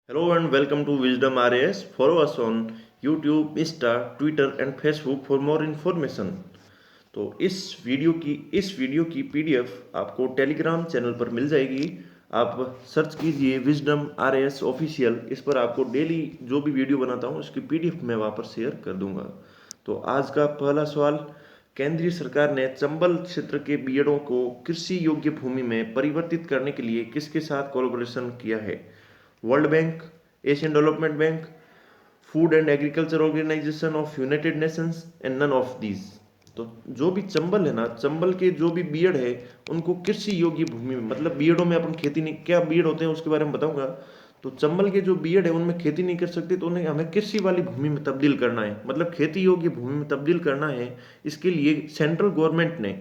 Hello and welcome to Wisdom RAS. Follow us on YouTube, Insta, Twitter and Facebook for more information. तो इस video की PDF आपको Telegram channel पर मिल जाएगी। आप सर्च कीजिए विजडम RAS ऑफिशियल। इस पर आपको डेली जो भी वीडियो बनाता हूँ उसकी पीडीएफ मैं वहाँ पर शेयर कर दूंगा। तो आज का पहला सवाल, केंद्रीय सरकार ने चंबल क्षेत्र के बीएडओ को कृषि योग्य भूमि में परिवर्तित करने के लिए किसके साथ कोलैबोरेशन किया है? World Bank, Asian Development Bank, Food and agriculture Organization of United Nations and none of these. तो जो भी चंबल है ना, चंबल के जो भी बीएड है उनको कृषि योग्य भूमि में, मतलब बीएडओ में अपन खेती नहीं, क्या बीएड होते हैं उसके बारे में बताऊंगा। तो चंबल के जो बीएड है उनमें खेती नहीं कर सकते, तो उन्हें हमें कृषि वाली भूमि में तब्दील करना है, मतलब खेती योग्य भूमि में तब्दील करना है। इसके लिए सेंट्रल गवर्नमेंट ने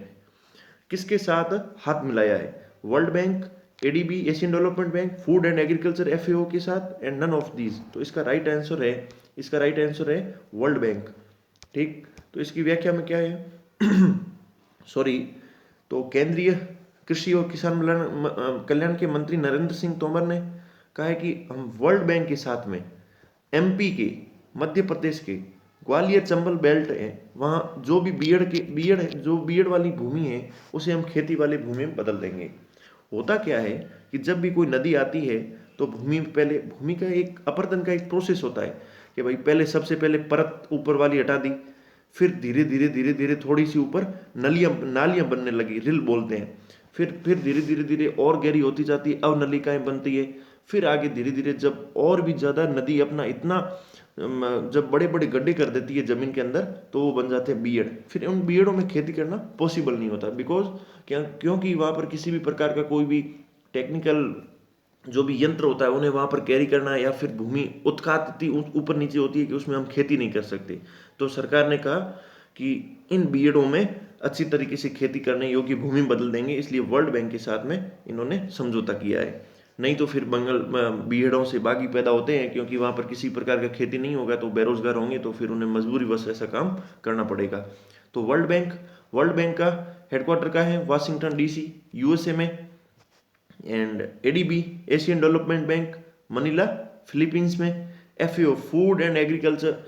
किसके साथ हाथ मिलाया है? World bank, ADB, Asian Development Bank, Food and agriculture FAO के साथ एंड नन ऑफ दीज। तो इसका राइट आंसर है वर्ल्ड बैंक। ठीक, तो इसकी व्याख्या में क्या है? सॉरी। तो केंद्रीय कृषि और किसान कल्याण के मंत्री नरेंद्र सिंह तोमर ने कहा है कि हम वर्ल्ड बैंक के साथ में एमपी के, मध्य प्रदेश के ग्वालियर चंबल बेल्ट है, वहाँ जो भी बीएड है, जो बीएड वाली भूमि है उसे हम खेती वाली भूमि में बदल देंगे। होता क्या है कि जब भी कोई नदी आती है तो भूमि का एक अपर्दन का एक प्रोसेस होता है कि भाई पहले सबसे पहले परत ऊपर वाली हटा दी, फिर धीरे धीरे थोड़ी सी ऊपर नालियां बनने लगी, रिल बोलते हैं। फिर धीरे धीरे और गहरी होती जाती है, अब नलिकाएं बनती है। फिर आगे धीरे धीरे जब और भी ज़्यादा नदी अपना इतना जब बड़े बड़े गड्ढे कर देती है जमीन के अंदर, तो वो बन जाते हैं बीएड। फिर उन बीएडों में खेती करना पॉसिबल नहीं होता, बिकॉज क्योंकि वहाँ पर किसी भी प्रकार का कोई भी टेक्निकल जो भी यंत्र होता है उन्हें वहाँ पर कैरी करना है, या फिर भूमि उत्खात इतनी ऊपर नीचे होती है कि उसमें हम खेती नहीं कर सकते। तो सरकार ने कहा कि इन बीएडों में अच्छी तरीके से खेती करने योग्य भूमि बदल देंगे, इसलिए वर्ल्ड बैंक के साथ में इन्होंने समझौता किया है। नहीं तो फिर बंगाल बीएडों से बागी पैदा होते हैं, क्योंकि वहाँ पर किसी प्रकार का खेती नहीं होगा तो बेरोजगार होंगे, तो फिर उन्हें मजबूरीवश ऐसा काम करना पड़ेगा। तो वर्ल्ड बैंक का हेडक्वार्टर का है वाशिंगटन डीसी, यूएसए में। And ADB, Asian Development Bank, Manila, Philippines में। FAO, food and agriculture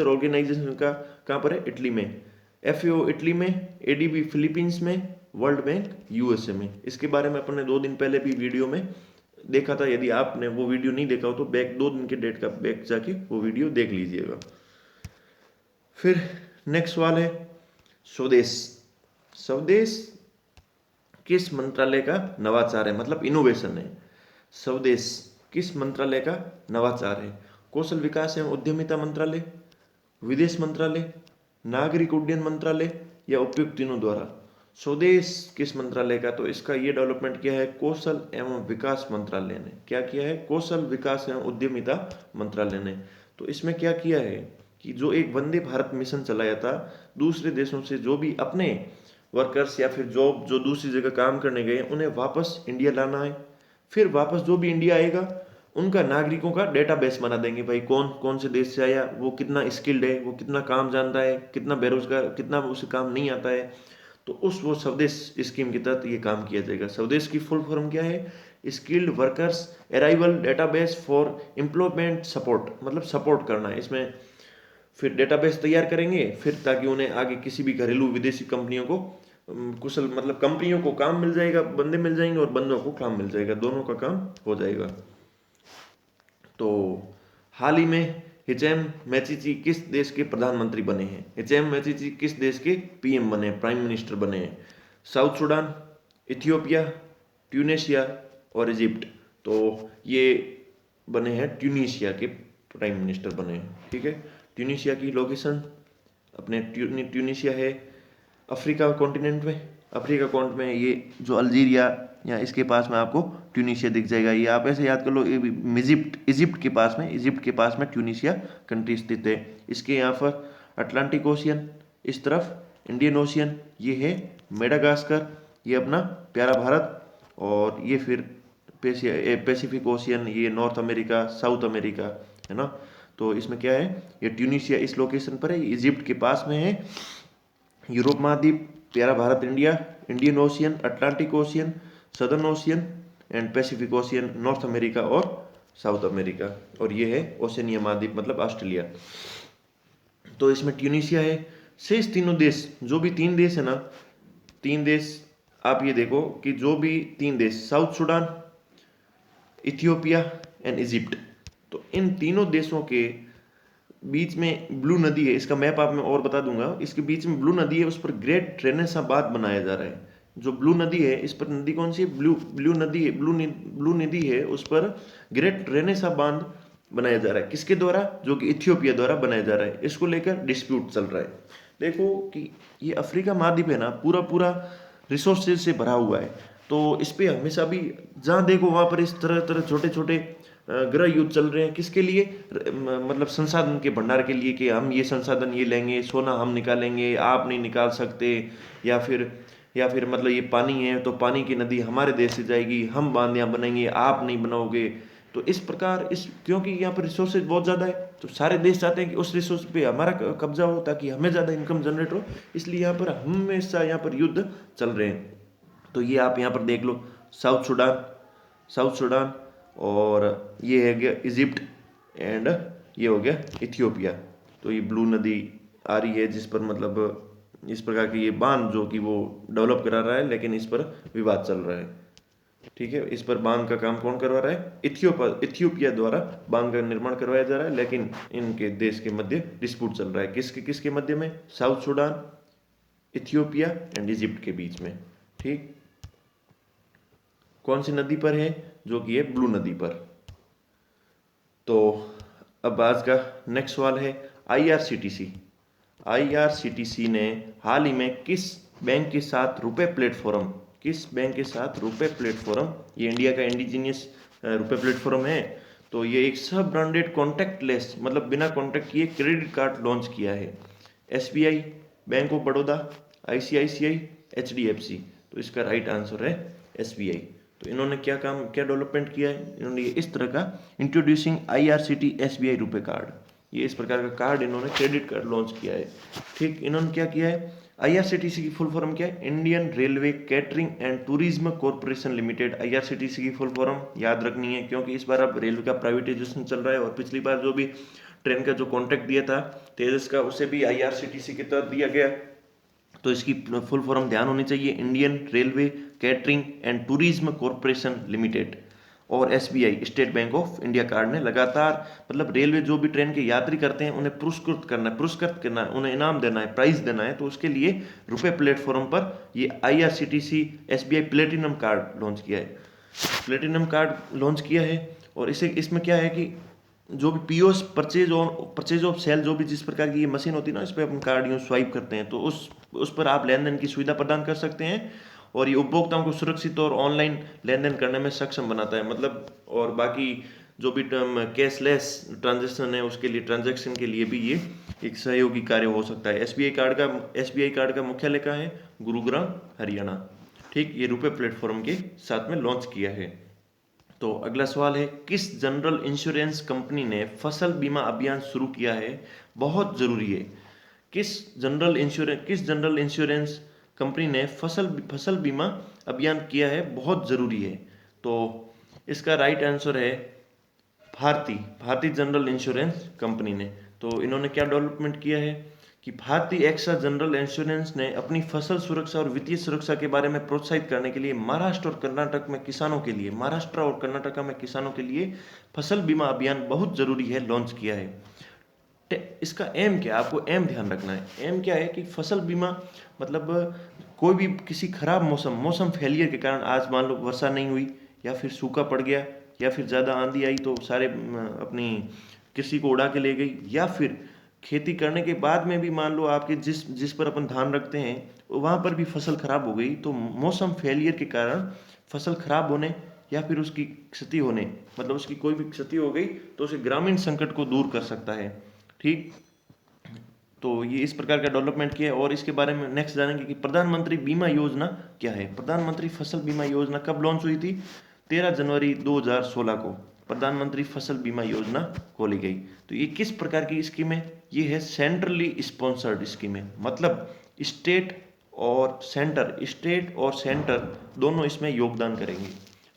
organization का कहाँ पर है? इटली में। एफएओ इटली में, एडीबी फिलीपींस में, वर्ल्ड बैंक यूएसए में। इसके बारे में अपन ने 2 दिन पहले भी वीडियो में देखा था। यदि आपने वो वीडियो नहीं देखा हो तो बैक 2 दिन के डेट का बैक जाके वो वीडियो देख लीजिएगा। फिर नेक्स्ट सवाल है, स्वदेश। स्वदेश किस मंत्रालय का नवाचार है, मतलब इनोवेशन है? स्वदेश किस मंत्रालय का नवाचार है? कौशल विकास एवं उद्यमिता मंत्रालय, विदेश मंत्रालय, नागरिक उड्डयन मंत्रालय, या उपयुक्त तीनों द्वारा? स्वदेश किस मंत्रालय का? तो इसका ये डेवलपमेंट किया है कौशल एवं विकास मंत्रालय ने। क्या किया है? कौशल विकास एवं उद्यमिता मंत्रालय ने। तो इसमें क्या किया है कि जो एक वंदे भारत मिशन चलाया था, दूसरे देशों से जो भी अपने वर्कर्स या फिर जॉब जो दूसरी जगह काम करने गए उन्हें वापस इंडिया लाना है। फिर वापस जो भी इंडिया आएगा उनका नागरिकों का डेटाबेस बना देंगे, भाई कौन कौन से देश से आया, वो कितना स्किल्ड है, वो कितना काम जानता है, कितना बेरोजगार, कितना उसे काम नहीं आता है। तो वो स्वदेश स्कीम के तहत ये काम किया जाएगा। स्वदेश की फुल फॉर्म क्या है? Skilled workers arrival database for employment support, मतलब सपोर्ट करना है इसमें। फिर डेटाबेस तैयार करेंगे, फिर ताकि उन्हें आगे किसी भी घरेलू विदेशी कंपनियों को कुशल, मतलब कंपनियों को काम मिल जाएगा, बंदे मिल जाएंगे और बंदों को काम मिल जाएगा, दोनों का काम हो जाएगा। तो हाल ही में हिचैम मैचिची किस देश के प्रधानमंत्री बने हैं? हिचैम मैचिची किस देश के पीएम बने, प्राइम मिनिस्टर बने हैं? साउथ सुडान, इथियोपिया, ट्यूनेशिया और इजिप्ट। तो ये बने हैं ट्यूनीशिया के प्राइम मिनिस्टर बने हैं। ठीक है, ट्यूनीशिया की लोकेशन अपने ट्यूनीशिया है अफ्रीका कॉन्टिनेंट में। अफ्रीका कॉन्ट में ये जो अल्जीरिया या इसके पास में आपको ट्यूनीशिया दिख जाएगा। ये आप ऐसे याद कर लो, इजिप्ट के पास में ट्यूनीशिया कंट्री स्थित है। इसके यहाँ पर अटलांटिक ओशियन, इस तरफ इंडियन ओशियन, ये है मेडागास्कर, ये अपना प्यारा भारत, और ये फिर पैसिफिक ओशियन, ये नॉर्थ अमेरिका, साउथ अमेरिका, है ना। तो इसमें क्या है, ये ट्यूनीशिया इस लोकेशन पर है, इजिप्ट के पास में है। यूरोप महाद्वीप, प्यारा Bharat India, Indian ocean, Atlantic ocean, southern ocean, and Pacific ocean, north America और साउथ अमेरिका, और ये है ओशनिया महाद्वीप मतलब ऑस्ट्रेलिया। तो इसमें ट्यूनीशिया है। शेष तीनों देश, जो भी 3 देश है ना, 3 देश आप ये देखो कि जो भी 3 देश, south Sudan, Ethiopia and Egypt, तो इन तीनों देशों के बीच में ब्लू नदी है। इसका मैप आप मैं और बता दूंगा। इसके बीच में ब्लू नदी है, उस पर ग्रेट रेनेसां बनाया जा रहा है। जो ब्लू नदी है, इस पर नदी कौन सी है? ब्लू नदी है, ब्लू नदी है, उस पर ग्रेट रेनेसां बांध बनाया जा रहा है। किसके द्वारा? जो कि इथियोपिया द्वारा बनाया जा रहा है। इसको लेकर डिस्प्यूट चल रहा है। देखो कि ये अफ्रीका महाद्वीप है ना, पूरा पूरा रिसोर्सेज से भरा हुआ है। तो इस पे हमेशा भी जहाँ देखो वहाँ पर इस तरह तरह छोटे छोटे गृह युद्ध चल रहे हैं। किसके लिए? मतलब संसाधन के भंडार के लिए, कि हम ये संसाधन ये लेंगे, सोना हम निकालेंगे, आप नहीं निकाल सकते, या फिर मतलब ये पानी है तो पानी की नदी हमारे देश से जाएगी, हम बांध यहाँ बनाएंगे, आप नहीं बनाओगे। तो इस प्रकार क्योंकि यहाँ पर रिसोर्सेज बहुत ज़्यादा है, तो सारे देश चाहते हैं कि उस रिसोर्स पे हमारा कब्जा हो ताकि हमें ज़्यादा इनकम जनरेट हो। इसलिए यहाँ पर हमेशा यहाँ पर युद्ध चल रहे हैं। तो ये आप यहाँ पर देख लो, साउथ सूडान और ये है गया इजिप्ट एंड ये हो गया इथियोपिया। तो ये ब्लू नदी आ रही है जिस पर मतलब इस प्रकार की ये बांध जो कि वो डेवलप करा रहा है, लेकिन इस पर विवाद चल रहा है। ठीक है, इस पर बांध का काम कौन करवा रहा है? इथियोपिया द्वारा बांध का निर्माण करवाया जा रहा है, लेकिन इनके देश के मध्य डिस्प्यूट चल रहा है। किसके मध्य में? South Sudan, Ethiopia and Egypt के बीच में। ठीक, कौन सी नदी पर है? जो कि है ब्लू नदी पर। तो अब आज का नेक्स्ट सवाल है आईआरसीटीसी ने हाल ही में किस बैंक के साथ रुपए प्लेटफॉर्म, ये इंडिया का इंडिजीनियस रुपए प्लेटफॉर्म है। तो ये एक सब ब्रांडेड कॉन्टैक्टलेस मतलब बिना कॉन्टैक्ट किए क्रेडिट कार्ड लॉन्च किया है। SBI, bank of Baroda, ICICI, HDFC. तो इसका राइट आंसर है एसबीआई। तो इन्होंने क्या डेवलपमेंट किया है? इन्होंने इस तरह का इंट्रोड्यूसिंग आईआरसीटी एसबीआई रुपए कार्ड, ये इस प्रकार का कार्ड इन्होंने क्रेडिट कार्ड लॉन्च किया है। ठीक, इन्होंने क्या किया है? आईआरसीटीसी की फुल फॉर्म क्या है? Indian Railway Catering and Tourism Corporation limited. IRCTC की फुल फॉर्म याद रखनी है, क्योंकि इस बार अब रेलवे का प्राइवेटाइजेशन चल रहा है, और पिछली बार जो भी ट्रेन का जो कॉन्ट्रैक्ट दिया था तेजस का, उसे भी आईआरसीटीसी के तहत दिया गया। तो इसकी फुल फॉर्म ध्यान होनी चाहिए, Indian Railway Catering and Tourism Corporation Limited. और SBI, State Bank of India card ने लगातार मतलब रेलवे जो भी ट्रेन के यात्री करते हैं उन्हें पुरस्कृत करना है, उन्हें इनाम देना है, प्राइज देना है। तो उसके लिए रुपए प्लेटफॉर्म पर ये IRCTC SBI platinum card launch किया है। और इसमें क्या है कि जो भी पीओएस परचेज ऑफ सेल, जो भी जिस प्रकार की ये मशीन होती है ना, इस पर अपन कार्ड यूँ स्वाइप करते हैं, तो उस पर आप लेन देन की सुविधा प्रदान कर सकते हैं। और ये उपभोक्ताओं को सुरक्षित और ऑनलाइन लेन देन करने में सक्षम बनाता है। मतलब और बाकी जो भी कैशलेस ट्रांजेक्शन है उसके लिए, ट्रांजेक्शन के लिए भी ये एक सहयोगी कार्य हो सकता है। एसबीआई कार्ड का मुख्यालय कहाँ है? गुरुग्राम, हरियाणा। ठीक, ये रुपए प्लेटफॉर्म के साथ में लॉन्च किया है। तो अगला सवाल है, किस जनरल इंश्योरेंस कंपनी ने फसल बीमा अभियान शुरू किया है? बहुत जरूरी है। किस जनरल इंश्योरेंस कंपनी ने फसल बीमा अभियान किया है? बहुत जरूरी है। तो इसका राइट आंसर है भारतीय जनरल इंश्योरेंस कंपनी ने। तो इन्होंने क्या डेवलपमेंट किया है कि भारतीय एक्सा जनरल इंश्योरेंस ने अपनी फसल सुरक्षा और वित्तीय सुरक्षा के बारे में प्रोत्साहित करने के लिए महाराष्ट्र और कर्नाटका में किसानों के लिए फसल बीमा अभियान बहुत जरूरी है लॉन्च किया है। इसका एम क्या है? आपको एम ध्यान रखना है। एम क्या है कि फसल बीमा मतलब कोई भी किसी खराब मौसम फेलियर के कारण, आज मान लो वर्षा नहीं हुई या फिर सूखा पड़ गया या फिर ज़्यादा आंधी आई तो सारे अपनी कृषि को उड़ा के ले गई, या फिर खेती करने के बाद में भी मान लो आपके जिस पर अपन धान रखते हैं वहाँ पर भी फसल खराब हो गई, तो मौसम फेलियर के कारण फसल खराब होने या फिर उसकी क्षति होने, मतलब उसकी कोई भी क्षति हो गई तो उसे ग्रामीण संकट को दूर कर सकता है। ठीक, तो ये इस प्रकार का डेवलपमेंट किया है। और इसके बारे में नेक्स्ट जानेंगे कि प्रधानमंत्री बीमा योजना क्या है। प्रधानमंत्री फसल बीमा योजना कब लॉन्च हुई थी? 13 जनवरी 2016 को प्रधानमंत्री फसल बीमा योजना खोली गई। तो ये किस प्रकार की स्कीम है? ये है सेंट्रली स्पॉन्सर्ड स्कीम है, मतलब स्टेट और सेंटर दोनों इसमें योगदान करेंगे।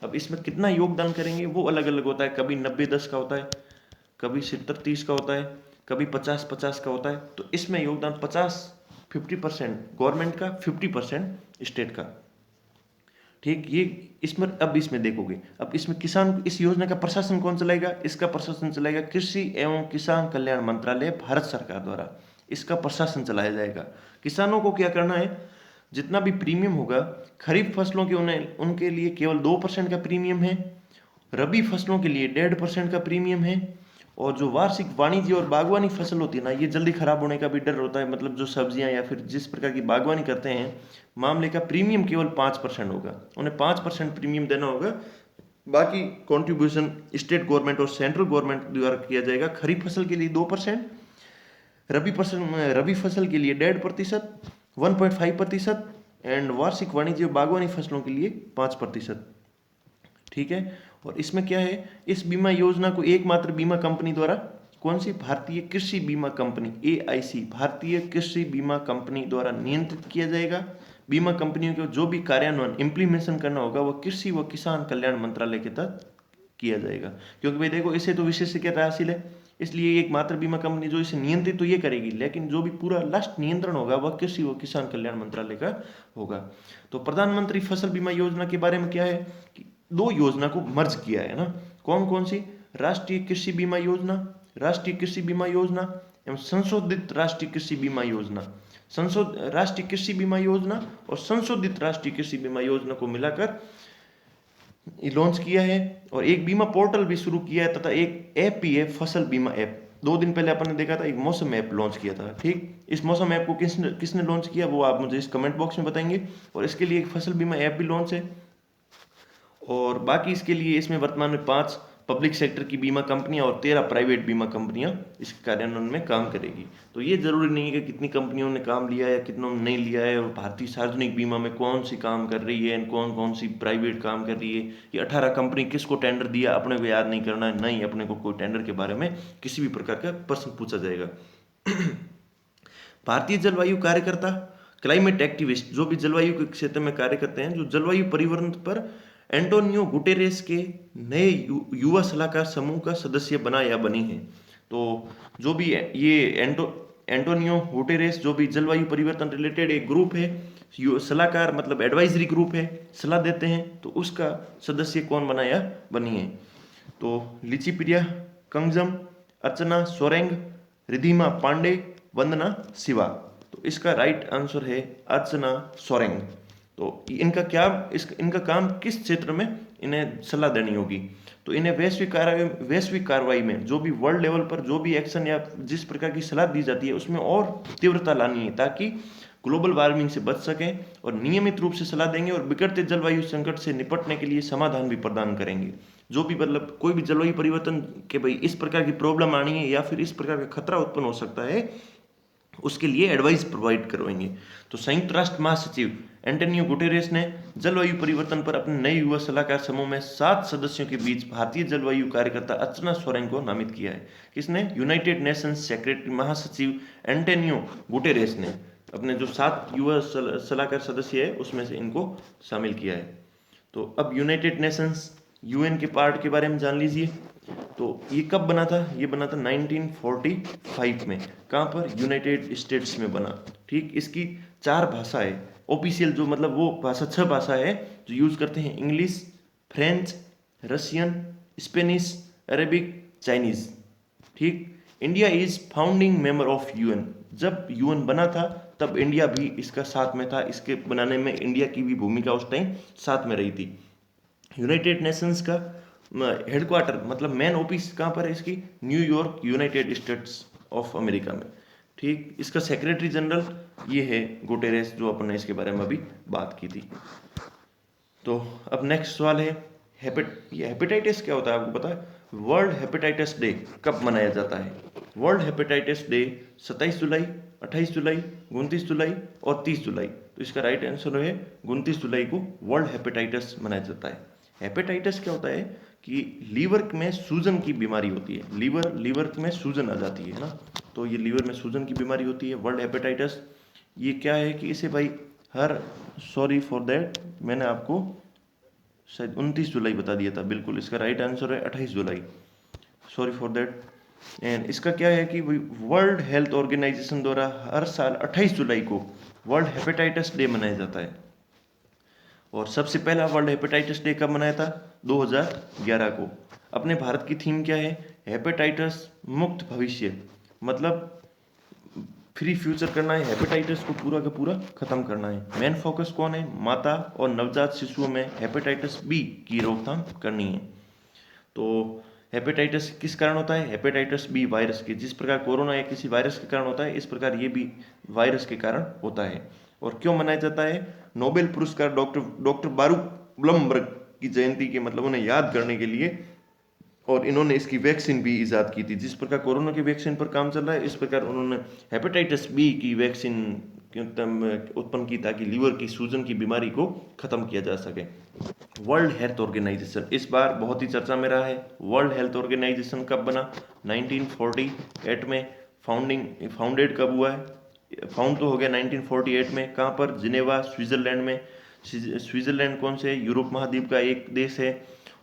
अब इसमें कितना योगदान करेंगे वो अलग अलग होता है, कभी 90-10 का होता है, कभी 70-30 का होता है, कभी 50-50 का होता है। तो इसमें योगदान 50% गवर्नमेंट का, 50% स्टेट का। ठीक, ये इसमें देखोगे, अब इसमें किसान, इस योजना का प्रशासन कौन चलाएगा? इसका प्रशासन चलाएगा कृषि एवं किसान कल्याण मंत्रालय, भारत सरकार द्वारा इसका प्रशासन चलाया जाएगा। किसानों को क्या करना है, जितना भी प्रीमियम होगा खरीफ फसलों के उनके लिए केवल 2% का प्रीमियम है, रबी फसलों के लिए 1.5% का प्रीमियम है, और जो वार्षिक वाणिज्य और बागवानी फसल होती है ना, ये जल्दी खराब होने का भी डर होता है, मतलब जो सब्जियां या फिर जिस प्रकार की बागवानी करते हैं, मामले का प्रीमियम केवल 5% होगा, उन्हें 5% प्रीमियम देना होगा। बाकी कॉन्ट्रीब्यूशन स्टेट गवर्नमेंट और सेंट्रल गवर्नमेंट द्वारा किया जाएगा। खरीफ फसल के लिए 2%, रबी फसल के लिए 1.5%, 1.5%, एंड वार्षिक वाणिज्य बागवानी फसलों के लिए 5%। ठीक है, और इसमें क्या है, इस बीमा योजना को एकमात्र बीमा कंपनी द्वारा, कौन सी? भारतीय कृषि बीमा कंपनी, AIC, भारतीय कृषि बीमा कंपनी द्वारा नियंत्रित किया जाएगा। बीमा कंपनियों को जो भी कार्यान्वयन, इम्प्लीमेशन करना होगा वह कृषि व किसान कल्याण मंत्रालय के तहत किया जाएगा। क्योंकि भाई देखो, इसे तो विशेषज्ञता हासिल है, इसलिए एकमात्र बीमा कंपनी जो इसे नियंत्रित तो ये करेगी, लेकिन जो भी पूरा लास्ट नियंत्रण होगा वह कृषि व किसान कल्याण मंत्रालय का होगा। तो प्रधानमंत्री फसल बीमा योजना के बारे में क्या है कि 2 योजना को मर्ज किया है ना। कौन कौन सी? राष्ट्रीय कृषि बीमा योजना, राष्ट्रीय कृषि बीमा योजना एवं संशोधित राष्ट्रीय कृषि बीमा योजना। राष्ट्रीय कृषि बीमा योजना और संशोधित राष्ट्रीय कृषि बीमा योजना को मिलाकर लॉन्च किया है, और एक बीमा पोर्टल भी शुरू किया है, तथा एक ऐप भी है, फसल बीमा ऐप। 2 दिन पहले अपन ने देखा था एक मौसम ऐप लॉन्च किया था। ठीक, इस मौसम ऐप को किसने लॉन्च किया वो आप मुझे इस कमेंट बॉक्स में बताएंगे। और इसके लिए एक फसल बीमा ऐप भी लॉन्च है, और बाकी इसके लिए इसमें वर्तमान में 5 पब्लिक सेक्टर की बीमा कंपनियां और 13 प्राइवेट बीमा कंपनियां इस कार्यान्वयन में काम करेगी। तो ये जरूरी नहीं है कि कितनी कंपनियों ने काम लिया है या कितनों ने नहीं लिया है, और भारतीय सार्वजनिक बीमा में कौन सी काम कर रही है, कौन कौन सी प्राइवेट काम कर रही है, ये 18 कंपनी किसको टेंडर दिया, अपने को याद नहीं करना है। नहीं, अपने को कोई टेंडर के बारे में किसी भी प्रकार का प्रश्न पूछा जाएगा। भारतीय जलवायु कार्यकर्ता, क्लाइमेट एक्टिविस्ट, जो भी जलवायु के क्षेत्र में कार्य करते हैं, जो जलवायु परिवर्तन पर एंटोनियो गुटेरेस के नए युवा सलाहकार समूह का सदस्य बना या बनी है। तो जो भी ये एंटोनियो गुटेरेस, जो भी जलवायु परिवर्तन रिलेटेड एक ग्रुप है, सलाहकार मतलब एडवाइजरी ग्रुप है, सलाह देते हैं, तो उसका सदस्य कौन बना या बनी है। तो लिचिप्रिया कंगजम, अर्चना सोरेंग, रिधिमा पांडे, वंदना शिवा। तो इसका राइट आंसर है अर्चना सोरेंग। तो इनका काम किस क्षेत्र में इन्हें सलाह देनी होगी? तो इन्हें वैश्विक कार्रवाई में जो भी वर्ल्ड लेवल पर जो भी एक्शन या जिस प्रकार की सलाह दी जाती है उसमें और तीव्रता लानी है, ताकि ग्लोबल वार्मिंग से बच सकें, और नियमित रूप से सलाह देंगे, और बिगड़ते जलवायु संकट से निपटने के लिए समाधान भी प्रदान करेंगे। जो भी मतलब कोई भी जलवायु परिवर्तन के भाई इस प्रकार की प्रॉब्लम आनी है या फिर इस प्रकार का खतरा उत्पन्न हो सकता है, उसके लिए एडवाइस प्रोवाइड करवाएंगे। तो संयुक्त राष्ट्र महासचिव एंटोनियो गुटेरेस ने जलवायु परिवर्तन पर अपने नए युवा सलाहकार समूह में 7 सदस्यों के बीच भारतीय जलवायु कार्यकर्ता अर्चना सोरेंग को नामित किया है। किसने? यूनाइटेड नेशंस सेक्रेटरी महासचिव एंटोनियो गुटेरेस ने अपने जो 7 युवा सलाहकार सदस्य है उसमें से इनको शामिल किया है। तो अब यूनाइटेड नेशंस UN के पार्ट के बारे में जान लीजिए। तो ये कब बना था? ये बना था 1945 में। कहाँ पर? यूनाइटेड स्टेट्स में बना। ठीक, इसकी 4 भाषा है ऑफिशियल, जो मतलब वो भाषा 6 भाषा है जो यूज करते हैं, English, French, Russian, Spanish, Arabic, Chinese. ठीक, India is founding member of UN। जब UN बना था तब इंडिया भी इसका साथ में था, इसके बनाने में इंडिया की भी भूमिका उस टाइम साथ में रही थी। यूनाइटेड नेशंस का हेडक्वार्टर मतलब मेन ऑफिस कहाँ पर है इसकी? New York, United states of America में। ठीक, इसका सेक्रेटरी जनरल ये है गुटेरेस, जो अपन ने इसके बारे में अभी बात की थी। तो अब नेक्स्ट सवाल है हेपेटाइटिस क्या होता है? आपको पता है? वर्ल्ड हेपेटाइटिस डे कब मनाया जाता है? वर्ल्ड हेपेटाइटिस डे 27 जुलाई, 28 जुलाई, 29 जुलाई और 30 जुलाई। तो इसका राइट आंसर है 29 जुलाई को वर्ल्ड हेपेटाइटिस मनाया जाता है। हेपेटाइटिस क्या होता है कि लीवर में सूजन की बीमारी होती है, लीवर में सूजन आ जाती है ना, तो ये लीवर में सूजन की बीमारी होती है वर्ल्ड हेपेटाइटिस। ये क्या है कि इसे भाई सॉरी फॉर दैट, मैंने आपको शायद 29 जुलाई बता दिया था, बिल्कुल इसका राइट आंसर है 28 जुलाई, सॉरी फॉर दैट। एंड इसका क्या है कि वर्ल्ड हेल्थ ऑर्गेनाइजेशन द्वारा हर साल 28 जुलाई को वर्ल्ड हेपेटाइटिस डे मनाया जाता है। और सबसे पहला वर्ल्ड हेपेटाइटिस डे कब मनाया था? 2011 को। अपने भारत की थीम क्या है? हेपेटाइटिस मुक्त भविष्य, मतलब फ्री फ्यूचर करना है, हेपेटाइटिस को पूरा का पूरा खत्म करना है। मेन फोकस कौन है? माता और नवजात शिशुओं में हेपेटाइटिस बी की रोकथाम करनी है। तो हेपेटाइटिस किस कारण होता है? हेपेटाइटिस बी वायरस के, जिस प्रकार कोरोना एक किसी वायरस के कारण होता है, इस प्रकार ये भी वायरस के कारण होता है। और क्यों मनाया जाता है? नोबेल पुरस्कार डॉक्टर बारूक ब्लमबर्ग की जयंती के, मतलब उन्हें याद करने के लिए। और इन्होंने इसकी वैक्सीन भी इजाद की थी। जिस प्रकार कोरोना की वैक्सीन पर काम चल रहा है, इस प्रकार उन्होंने हेपेटाइटिस बी की वैक्सीन उत्पन्न की, ताकि लीवर की सूजन की बीमारी को खत्म किया जा सके। वर्ल्ड हेल्थ ऑर्गेनाइजेशन इस बार बहुत ही चर्चा में रहा है। वर्ल्ड हेल्थ ऑर्गेनाइजेशन कब बना? 1948 में। फाउंडेड कब हुआ है? फाउंड तो हो गया 1948 में। कहाँ पर? जिनेवा, स्विट्जरलैंड में। स्विट्जरलैंड कौन से? यूरोप महाद्वीप का एक देश है।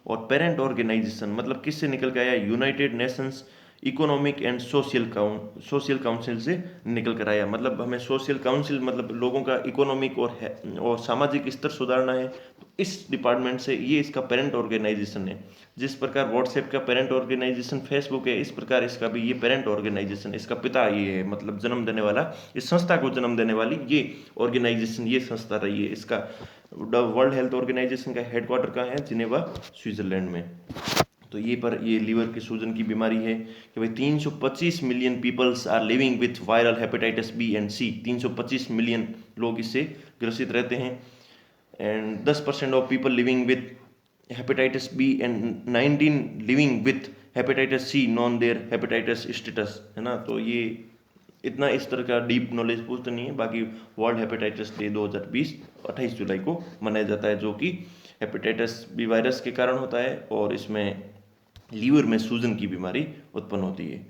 और पेरेंट ऑर्गेनाइजेशन मतलब किससे निकल के आया? United Nations economic and social council से निकल कर आया। मतलब हमें सोशल काउंसिल मतलब लोगों का इकोनॉमिक और सामाजिक स्तर सुधारना है, तो इस डिपार्टमेंट से ये इसका पेरेंट ऑर्गेनाइजेशन है। जिस प्रकार व्हाट्सएप का पेरेंट ऑर्गेनाइजेशन फेसबुक है, इस प्रकार इसका भी ये पेरेंट ऑर्गेनाइजेशन, इसका पिता ये है, मतलब जन्म देने वाला, इस संस्था को जन्म देने वाली ये ऑर्गेनाइजेशन, ये संस्था रही है। इसका वर्ल्ड हेल्थ ऑर्गेनाइजेशन का हेडक्वार्टर कहाँ है? जिनेवा, स्विट्जरलैंड में। तो ये लीवर के सूजन की बीमारी है कि भाई 325 million peoples are living with viral hepatitis B and C. 325 million लोग इससे ग्रसित रहते हैं। And 10% of people living with hepatitis B and 19 living with hepatitis C know their hepatitis status, है ना। तो ये इतना इस तरह का डीप नॉलेज पूछते नहीं है। बाकी वर्ल्ड हेपेटाइटिस डे 2020 28 जुलाई को मनाया जाता है, जो कि हेपेटाइटिस बी वायरस के कारण होता है और इसमें लीवर में सूजन की बीमारी उत्पन्न होती है।